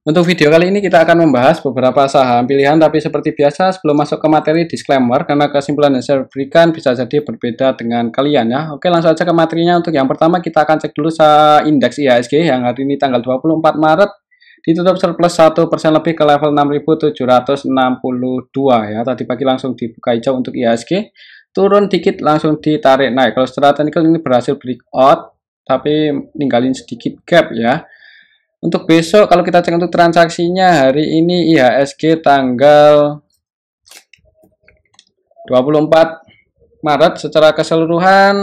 Untuk video kali ini kita akan membahas beberapa saham pilihan, tapi seperti biasa sebelum masuk ke materi disclaimer karena kesimpulan yang saya berikan bisa jadi berbeda dengan kalian ya. Oke, langsung aja ke materinya. Untuk yang pertama kita akan cek dulu indeks IHSG yang hari ini tanggal 24 Maret ditutup surplus 1% lebih ke level 6.762 ya. Tadi pagi langsung dibuka hijau untuk IHSG, turun dikit langsung ditarik naik. Kalau secara teknikal ini berhasil breakout tapi ninggalin sedikit gap ya. Untuk besok kalau kita cek untuk transaksinya hari ini IHSG tanggal 24 Maret secara keseluruhan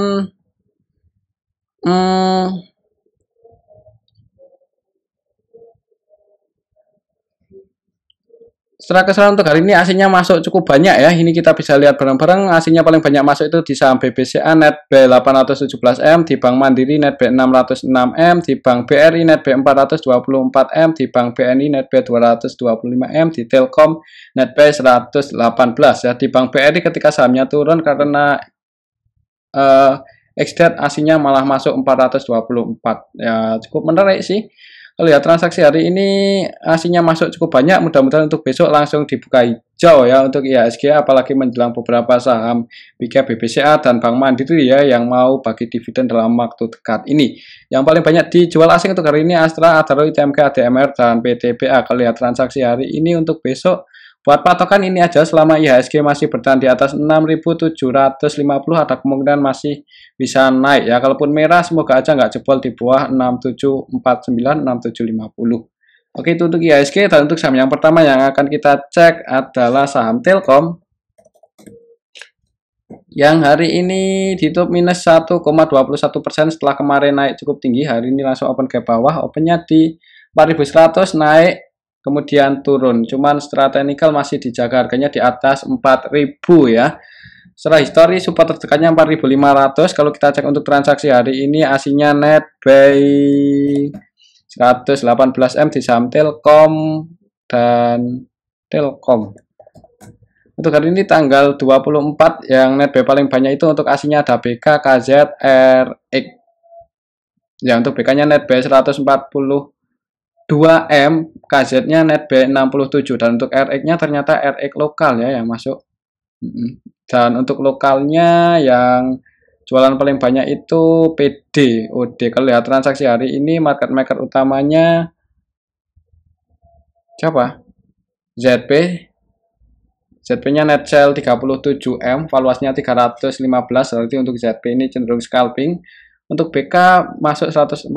secara keseluruhan untuk hari ini aslinya masuk cukup banyak ya. Ini kita bisa lihat bareng-bareng. Aslinya paling banyak masuk itu di saham BBCA net B817M, di Bank Mandiri net B606M, di Bank BRI net B424M, di Bank BNI net B225M, di Telkom net B118 ya. Di Bank BRI ketika sahamnya turun karena ex-date aslinya malah masuk 424 ya, cukup menarik sih. Lihat transaksi hari ini aslinya masuk cukup banyak, mudah-mudahan untuk besok langsung dibuka hijau ya untuk IHSG, apalagi menjelang beberapa saham BCA, BBCA dan Bank Mandiri ya yang mau bagi dividen dalam waktu dekat ini. Yang paling banyak dijual asing untuk hari ini Astra, Adaro, ITMK, ADMR dan PTBA. Kalau lihat transaksi hari ini untuk besok buat patokan ini aja, selama IHSG masih bertahan di atas 6.750 ada kemungkinan masih bisa naik ya. Kalaupun merah semoga aja nggak jebol di bawah 6749 6750. Oke, itu untuk IHSG. Dan untuk saham yang pertama yang akan kita cek adalah saham Telkom yang hari ini ditutup minus 1,21% setelah kemarin naik cukup tinggi. Hari ini langsung open ke bawah, opennya di 4.100 naik kemudian turun, cuman secara teknikal masih dijaga harganya di atas 4.000 ya. Secara histori support terdekatnya 4.500. Kalau kita cek untuk transaksi hari ini aslinya net by 118M di saham Telkom dan Telkom. Untuk hari ini tanggal 24 yang net buy paling banyak itu untuk aslinya ada BK, KZ, RX ya. Untuk BK nya net buy 142M, KZ-nya net B67, dan untuk RX-nya ternyata RX lokal ya yang masuk. Dan untuk lokalnya yang jualan paling banyak itu PD, OD. Kalau lihat transaksi hari ini market maker utamanya siapa? ZP. ZP-nya net sell 37M, valuasinya 315, berarti untuk ZP ini cenderung scalping. Untuk BK masuk 141,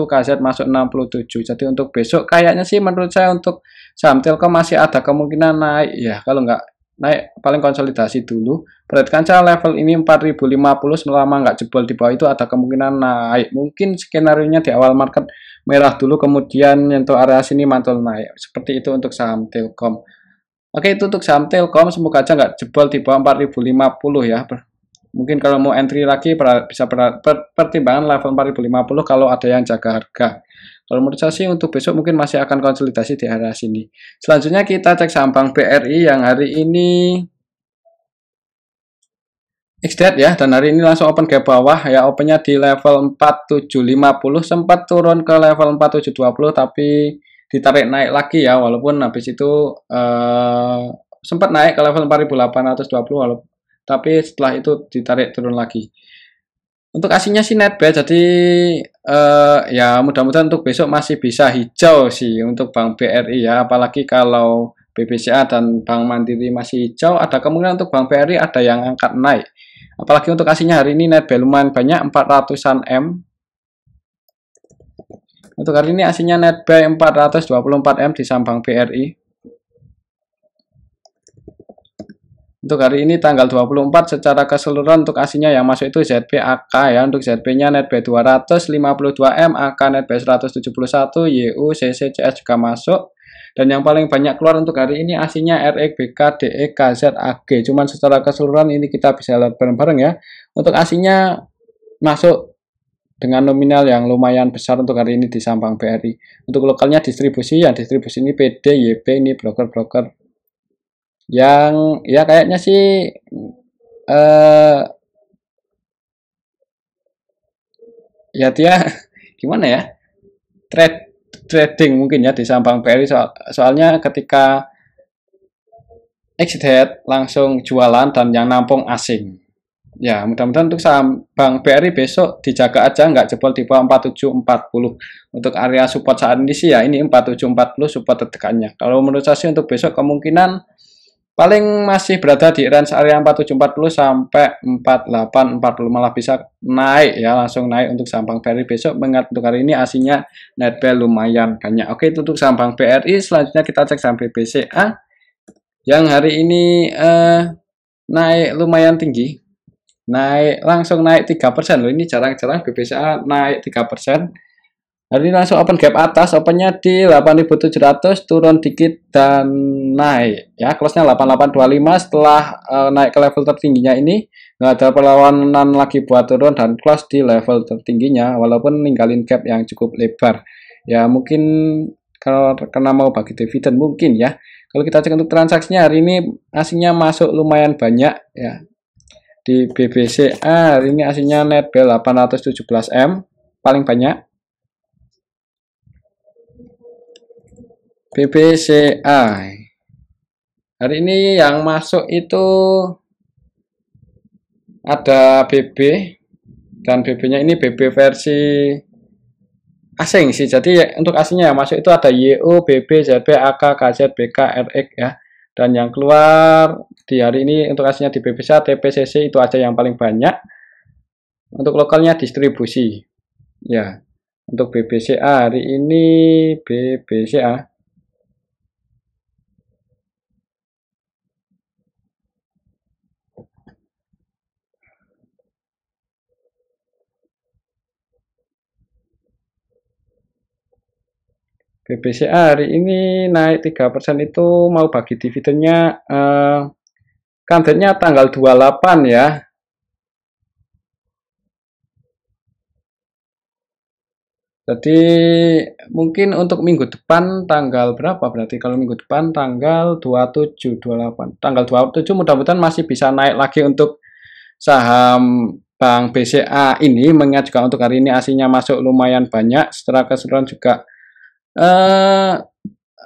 KZ masuk 67. Jadi untuk besok kayaknya sih menurut saya untuk saham Telkom masih ada kemungkinan naik ya. Kalau nggak naik paling konsolidasi dulu. Perhatikan saja level ini 4050, selama nggak jebol di bawah itu ada kemungkinan naik. Mungkin skenario-nya di awal market merah dulu kemudian untuk area sini mantul naik. Seperti itu untuk saham Telkom. Oke, itu untuk saham Telkom, semoga aja nggak jebol di bawah 4050 ya. Mungkin kalau mau entry lagi bisa pertimbangan level 4050 kalau ada yang jaga harga. Kalau menurut saya sih untuk besok mungkin masih akan konsolidasi di area sini. Selanjutnya kita cek saham Bank BRI yang hari ini ex-date ya, dan hari ini langsung open ke bawah ya. Opennya di level 4750, sempat turun ke level 4720 tapi ditarik naik lagi ya, walaupun habis itu sempat naik ke level 4820 tapi setelah itu ditarik turun lagi. Untuk aslinya sih net buy, jadi ya mudah-mudahan untuk besok masih bisa hijau sih untuk Bank BRI ya, apalagi kalau BBCA dan Bank Mandiri masih hijau, ada kemungkinan untuk Bank BRI ada yang angkat naik. Apalagi untuk aslinya hari ini net buy lumayan banyak, 400-an M. Untuk hari ini aslinya net buy 424M di saham Bank BRI. Untuk hari ini tanggal 24 secara keseluruhan untuk aslinya yang masuk itu ZP-AK ya. Untuk ZP-nya net buy 252M, AK net buy 171, YU, CC, CS juga masuk. Dan yang paling banyak keluar untuk hari ini aslinya RX, BK, DE, KZ, AG. Cuman secara keseluruhan ini kita bisa lihat bareng-bareng ya. Untuk aslinya masuk dengan nominal yang lumayan besar untuk hari ini di saham Bank BRI. Untuk lokalnya distribusi, yang distribusi ini PD, YP, ini broker-broker yang ya kayaknya sih ya dia gimana ya, trading mungkin ya di saham Bank BRI, soalnya ketika exit langsung jualan dan yang nampung asing. Ya, mudah-mudahan untuk saham Bank BRI besok dijaga aja nggak jebol di bawah 4740. Untuk area support saat ini sih ya ini 4740 support terdekannya. Kalau menurut saya sih untuk besok kemungkinan paling masih berada di range area 4740 sampai 4840, malah bisa naik ya, langsung naik untuk saham Bank BRI besok, mengingat untuk hari ini aslinya net buy lumayan banyak. Oke, itu untuk saham Bank BRI. Selanjutnya kita cek saham BBCA yang hari ini naik lumayan tinggi. Langsung naik 3% loh. Ini jarang-jarang BBCA naik 3%. Hari ini langsung open gap atas, opennya di 8.700, turun dikit dan naik ya, close-nya 8825. Setelah naik ke level tertingginya ini nggak ada perlawanan lagi buat turun dan close di level tertingginya, walaupun ninggalin gap yang cukup lebar ya, mungkin kalau karena mau bagi dividen mungkin ya. Kalau kita cek untuk transaksinya hari ini aslinya masuk lumayan banyak ya. Di BBCA hari ini aslinya net buy 817M paling banyak. BBCA hari ini yang masuk itu ada BB, dan BB-nya ini BB versi asing sih. Jadi untuk aslinya yang masuk itu ada YO, BB, ZB, AK, KZ, BK, RX ya. Dan yang keluar di hari ini untuk aslinya di BBCA, TPCC itu aja yang paling banyak. Untuk lokalnya distribusi ya. Untuk BBCA hari ini BBCA hari ini naik 3% itu mau bagi dividennya kandidatnya tanggal 28 ya. Jadi mungkin untuk minggu depan tanggal berapa, berarti kalau minggu depan tanggal 27, 28. Tanggal 27 mudah-mudahan masih bisa naik lagi untuk saham Bank BCA ini, mengingat juga untuk hari ini aslinya masuk lumayan banyak. Secara keseluruhan juga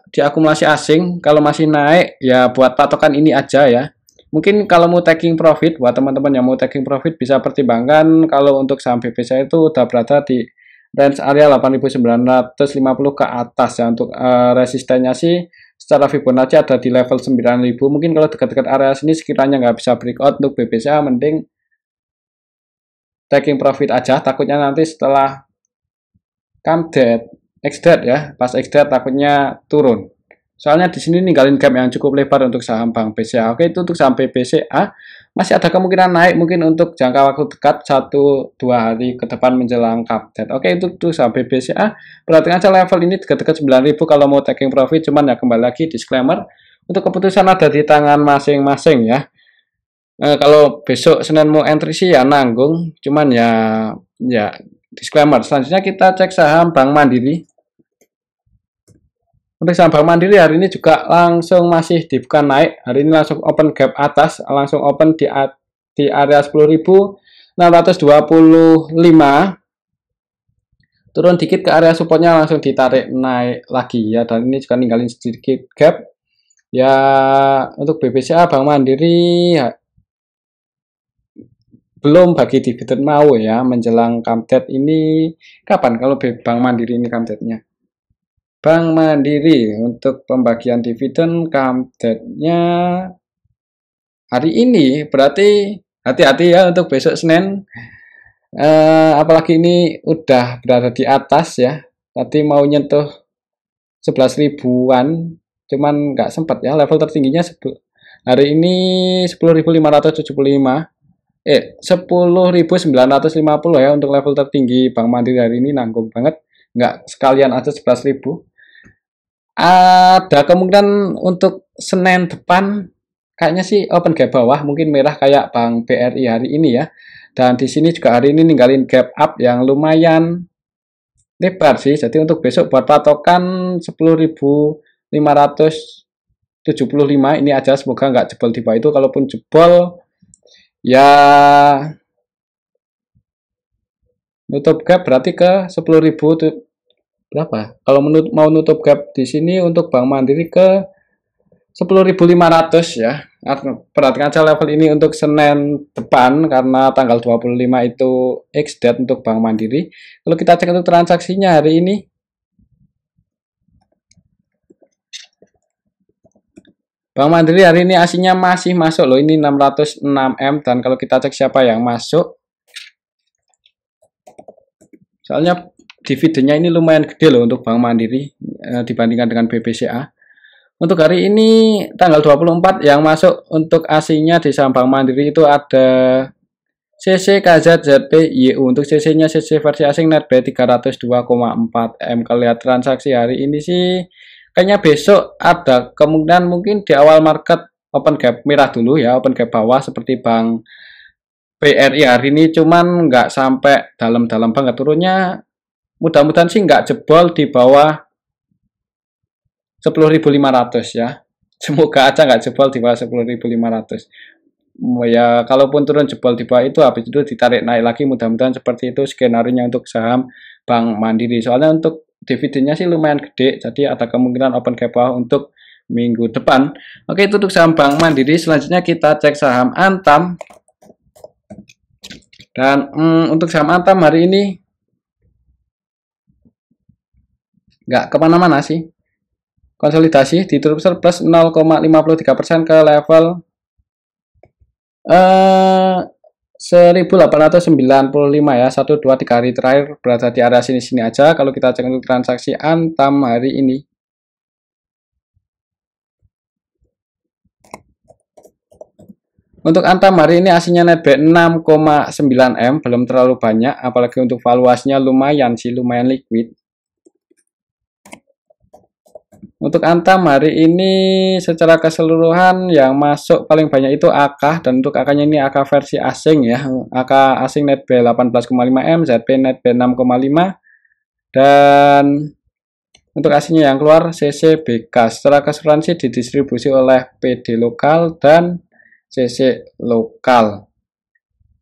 diakumulasi asing. Kalau masih naik ya buat patokan ini aja ya. Mungkin kalau mau taking profit, buat teman-teman yang mau taking profit bisa pertimbangkan kalau untuk saham BBCA itu udah berada di range area 8.950 ke atas ya. Untuk resistennya sih secara Fibonacci ada di level 9.000. Mungkin kalau dekat-dekat area sini sekiranya nggak bisa breakout untuk BBCA, mending taking profit aja. Takutnya nanti setelah come dead, exdead ya, pas exdead takutnya turun. Soalnya di sini ninggalin gap yang cukup lebar untuk saham Bank BCA. Oke, itu untuk saham BBCA masih ada kemungkinan naik mungkin untuk jangka waktu dekat 1-2 hari ke depan menjelang update. Oke, itu tuh saham BBCA. Perhatikan aja level ini dekat-dekat 9.000 kalau mau taking profit, cuman ya kembali lagi disclaimer untuk keputusan ada di tangan masing-masing ya. Kalau besok Senin mau entry sih ya nanggung, cuman ya disclaimer. Selanjutnya kita cek saham Bank Mandiri. Untuk saham Bank Mandiri hari ini juga langsung masih dibuka naik. Hari ini langsung open gap atas, langsung open di area 10.625. Turun dikit ke area supportnya langsung ditarik naik lagi ya. Dan ini juga ninggalin sedikit gap. Ya untuk BBCA Bank Mandiri ya, belum bagi dividen mau ya menjelang kamdet ini. Kapan kalau Bank Mandiri ini kamdetnya? Bank Mandiri untuk pembagian dividen kamdetnya hari ini, berarti hati-hati ya untuk besok Senin. Apalagi ini udah berada di atas ya. Tadi mau nyentuh 11 ribuan, cuman nggak sempat ya. Level tertingginya hari ini 10.575. 10.950 ya untuk level tertinggi Bank Mandiri hari ini, nanggung banget. Nggak sekalian aja 11.000. Ada kemungkinan untuk Senin depan kayaknya sih open gap bawah, mungkin merah kayak Bank BRI hari ini ya. Dan di sini juga hari ini ninggalin gap up yang lumayan lebar sih. Jadi untuk besok buat patokan 10.575 ini aja, semoga nggak jebol di bawah itu. Kalaupun jebol ya nutup gap berarti ke 10.000 berapa? Kalau mau nutup gap di sini untuk Bank Mandiri ke 10.500 ya. Perhatikan aja level ini untuk Senin depan karena tanggal 25 itu X date untuk Bank Mandiri. Kalau kita cek untuk transaksinya hari ini, Bank Mandiri hari ini aslinya masih masuk loh, ini 606M, dan kalau kita cek siapa yang masuk, soalnya dividennya ini lumayan gede loh untuk Bank Mandiri dibandingkan dengan BBCA. Untuk hari ini tanggal 24 yang masuk untuk aslinya di saham Bank Mandiri itu ada CC KZ ZP YU. Untuk CC-nya CC versi asing net B 302,4 M. Kalau lihat transaksi hari ini sih kayaknya besok ada kemungkinan mungkin di awal market open gap merah dulu ya, open gap bawah seperti Bank BRI hari ini, cuman nggak sampai dalam-dalam banget turunnya. Mudah-mudahan sih nggak jebol di bawah 10.500 ya. Semoga aja nggak jebol di bawah 10.500. Ya, kalaupun turun jebol di bawah itu, habis itu ditarik naik lagi, mudah-mudahan seperti itu skenario-nya untuk saham Bank Mandiri. Soalnya untuk dividennya sih lumayan gede, jadi ada kemungkinan open gap bawah untuk minggu depan. Oke, itu untuk saham Bank Mandiri. Selanjutnya kita cek saham Antam. Dan untuk saham Antam hari ini nggak kemana-mana sih. Konsolidasi ditutup surplus 0,53% ke level 1895 ya. 1, 2, 3 hari terakhir berada di area sini-sini aja. Kalau kita cek untuk transaksi Antam hari ini, untuk Antam hari ini aslinya netback 6,9M, belum terlalu banyak, apalagi untuk valuasinya lumayan sih, lumayan liquid. Untuk Antam hari ini secara keseluruhan yang masuk paling banyak itu AK, dan untuk AK-nya ini AK versi asing ya. AK asing net B 18,5M, ZP net B 6,5, dan untuk aslinya yang keluar CCBK. Secara keseluruhan sih didistribusi oleh PD lokal dan CC lokal.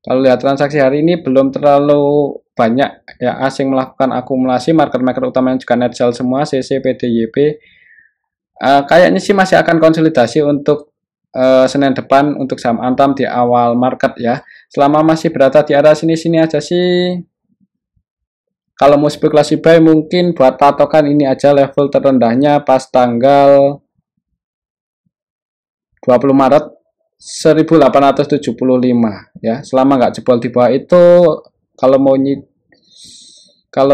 Kalau lihat transaksi hari ini belum terlalu banyak ya asing melakukan akumulasi, market maker utamanya juga net sell semua, CC, PD, YP. Kayaknya sih masih akan konsolidasi untuk Senin depan untuk saham Antam di awal market ya. Selama masih berada di area sini-sini aja sih. Kalau mau spekulasi buy mungkin buat patokan ini aja level terendahnya pas tanggal 20 Maret 1875 ya. Selama nggak jebol di bawah itu, kalau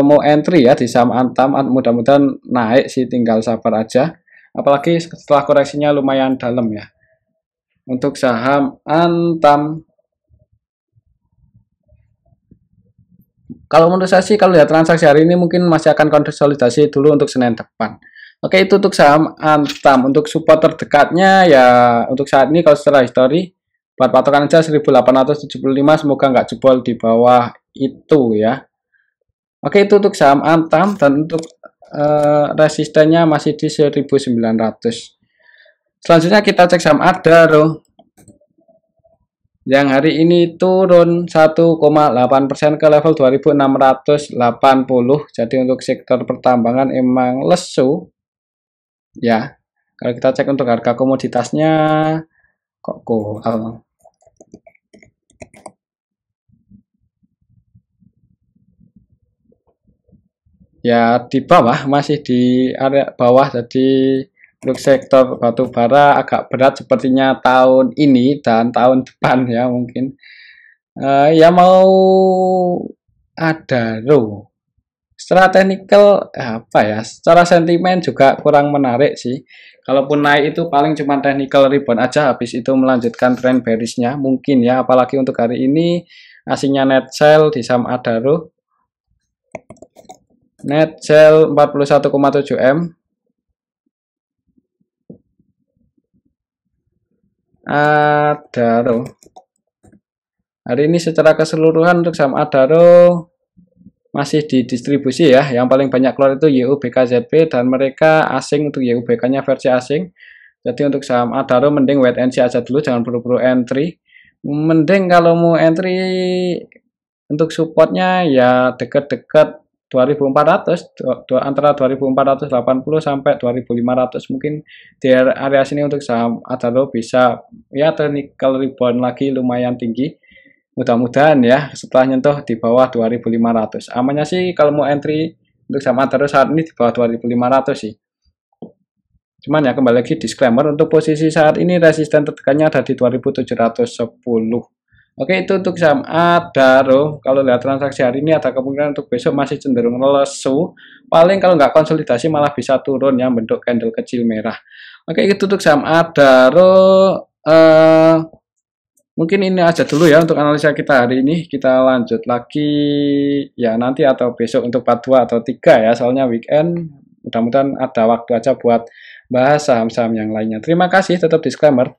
mau entry ya di saham Antam, mudah-mudahan naik sih, tinggal sabar aja. Apalagi setelah koreksinya lumayan dalam ya. Untuk saham Antam, kalau menurut saya sih kalau lihat transaksi hari ini mungkin masih akan konsolidasi dulu untuk Senin depan. Oke, itu untuk saham Antam. Untuk support terdekatnya ya untuk saat ini kalau secara histori buat patokan aja 1875, semoga nggak jebol di bawah itu ya. Oke, itu untuk saham Antam, dan untuk resistennya masih di 1900. Selanjutnya kita cek saham Adaro yang hari ini turun 1,8% ke level 2680. Jadi untuk sektor pertambangan emang lesu ya. Kalau kita cek untuk harga komoditasnya kok kohal. Ya di bawah, masih di area bawah, jadi untuk sektor batu bara agak berat sepertinya tahun ini dan tahun depan ya mungkin. Ya mau Adaro secara teknikal apa ya, secara sentimen juga kurang menarik sih. Kalaupun naik itu paling cuma technical rebound aja, habis itu melanjutkan tren bearishnya mungkin ya. Apalagi untuk hari ini aslinya net sell di saham Adaro, net sell 41,7M. Adaro hari ini secara keseluruhan untuk saham Adaro masih didistribusi ya. Yang paling banyak keluar itu YUBKZP, dan mereka asing untuk YUBK nya versi asing. Jadi untuk saham Adaro mending wait and see aja dulu, jangan buru-buru entry. Mending kalau mau entry untuk supportnya ya deket-deket 2400, antara 2480 sampai 2500 mungkin di area sini untuk saham Adaro bisa ya technical rebound lagi lumayan tinggi. Mudah-mudahan ya setelah nyentuh di bawah 2500. Amannya sih kalau mau entry untuk saham Adaro saat ini di bawah 2500 sih. Cuman ya kembali lagi disclaimer untuk posisi saat ini resisten tertekannya ada di 2710. Oke, itu untuk saham Adaro. Kalau lihat transaksi hari ini ada kemungkinan untuk besok masih cenderung lesu. Paling kalau nggak konsolidasi malah bisa turun ya, bentuk candle kecil merah. Oke, itu untuk saham Adaro. Mungkin ini aja dulu ya untuk analisa kita hari ini. Kita lanjut lagi ya nanti atau besok untuk part 2 atau 3 ya. Soalnya weekend. Mudah-mudahan ada waktu aja buat bahas saham-saham yang lainnya. Terima kasih, tetap disclaimer.